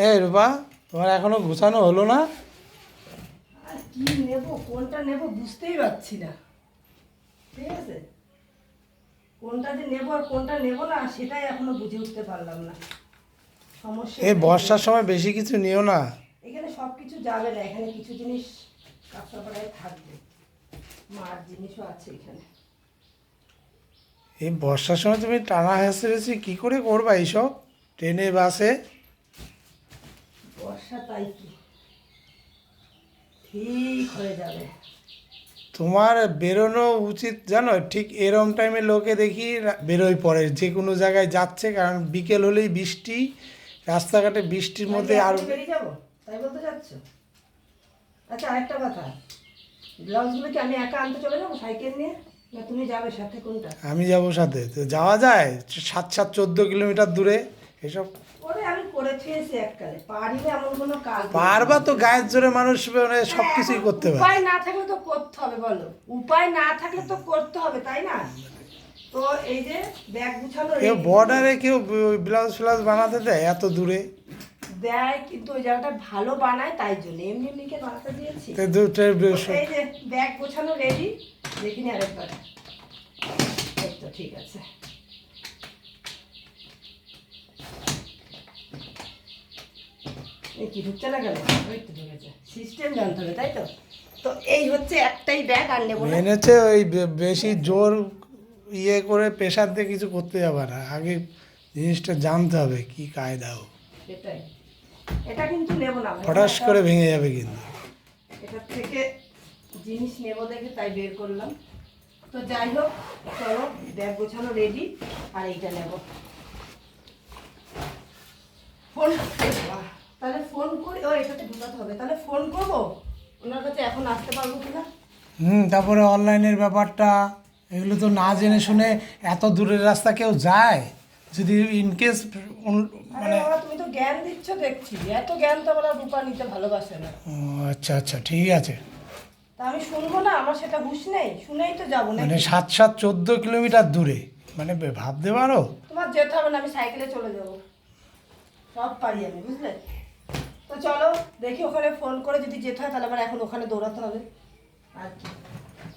এই রূপা, তোমার এখনো গোছানো হলো না? আর কি নেব, কোনটা নেব বুঝতেই পারছি না। ঠিক আছে, কোনটা যে নেব আর কোনটা নেব না সেটাই এখনো বুঝে উঠতে পারলাম না। সমস্যা এই বর্ষার সময় বেশি কিছু নিও না। এখানে সব কিছু যাবে না, এখানে কিছু জিনিস কাঁচরাপাড়ায় থাকবে, মার জিনিসও আছে এখানে। এই বর্ষার সময় তুমি টানা হেঁচড়েছি কী করে করবা এইসব, ট্রেনে বাসে? বর্ষা তাই কি ঠিক হয়ে যাবে। তোমার বেরোনো উচিত জানো, ঠিক এরম টাইমে লোকে দেখি বেরোয় পড়ে যে কোনো জায়গায় যাচ্ছে, কারণ বিকেল হলেই বৃষ্টি, রাস্তাঘাটে বৃষ্টির আমি মধ্যে কি আর এখনই বেরিয়ে যাবো তাই বলতে চাচ্ছ? আচ্ছা আরেকটা কথা, ব্লাউজগুলো কি আমি একা আনতে চলে যাবো সাইকেল নিয়ে, না তুমি যাবে সাথে, কোনটা? আমি যাবো সাথে, তো যাওয়া যায় 7-14 কিলোমিটার দূরে এসব। ওরে আমি করে থুয়েছি এককালে, পারিনি এমন কোনো কাজ নেই। পারবা তো, গায়ের জোরে মানুষ মানে সব হ্যাঁ, কিছুই এখন করতে পারে। উপায় না থাকলে তো করতে হবে, বলো উপায় না থাকলে তো করতে হবে, তাই না? তো এই যে ব্যাগ গুছানো কেউ ready। বর্ডারে কেউ ব্লাউজ ফ্লাউজ বানাতে দেয় এত দূরে? দেয় কিন্তু ওই জায়গাটা ভালো বানায়, তাই জন্য এমনি এমনিকে বানাতে দিয়েছি। তো এই যে ব্যাগ গোছানো রেডি, দেখিনি আরেকবার। এই তো ঠিক আছে। এই কি ঢুকছে না কেন? ওই তো ঢুকেছে, সিস্টেম জানতে হবে, তাই তো। তো এই হচ্ছে একটাই ব্যাগ, আর নেবো না। মেনেছে ওই বেশি জোর ইয়ে করে প্রেশার দিয়ে কিছু করতে যাবে না, আগে জিনিসটা জানতে হবে কি কায়দাও। এটাই, এটা কিন্তু নেবো না। ফটাস করে ভেঙে যাবে কিন্তু। এটার থেকে জিনিস নেবো দেখে তাই বের করলাম। তো যাই হোক, চলো ব্যাগ গোছানো রেডি, আর এইটা নেব। ফোন, তাহলে ফোন করি, ও এটাতে ঢুকাতে হবে, তাহলে ফোন করবো ওনার কাছে, এখন আসতে পারবো কিনা। তারপরে অনলাইনের ব্যাপারটা, এগুলো তো না জেনে শুনে এত দূরের রাস্তা কেউ যায়, যদি ইনকেস আরে মানে। বাবা, তুমি তো জ্ঞান দিচ্ছ দেখছি, এত জ্ঞান তো আমার রূপা নিতে ভালোবাসে না। ও আচ্ছা আচ্ছা, ঠিক আছে। তা আমি শুনবো না? আমার সেটা হুঁশ নেই, শুনেই তো যাবো না। মানে 7-14 কিলোমিটার দূরে, মানে ভাবতে পারো। তোমার যেতে হবে না, আমি সাইকেলে চলে যাবো, সব পারি আমি, বুঝলে। তো চলো দেখি, ওখানে ফোন করে যদি যেতে হয় তাহলে আবার এখন ওখানে দৌড়াতে হবে আর কি।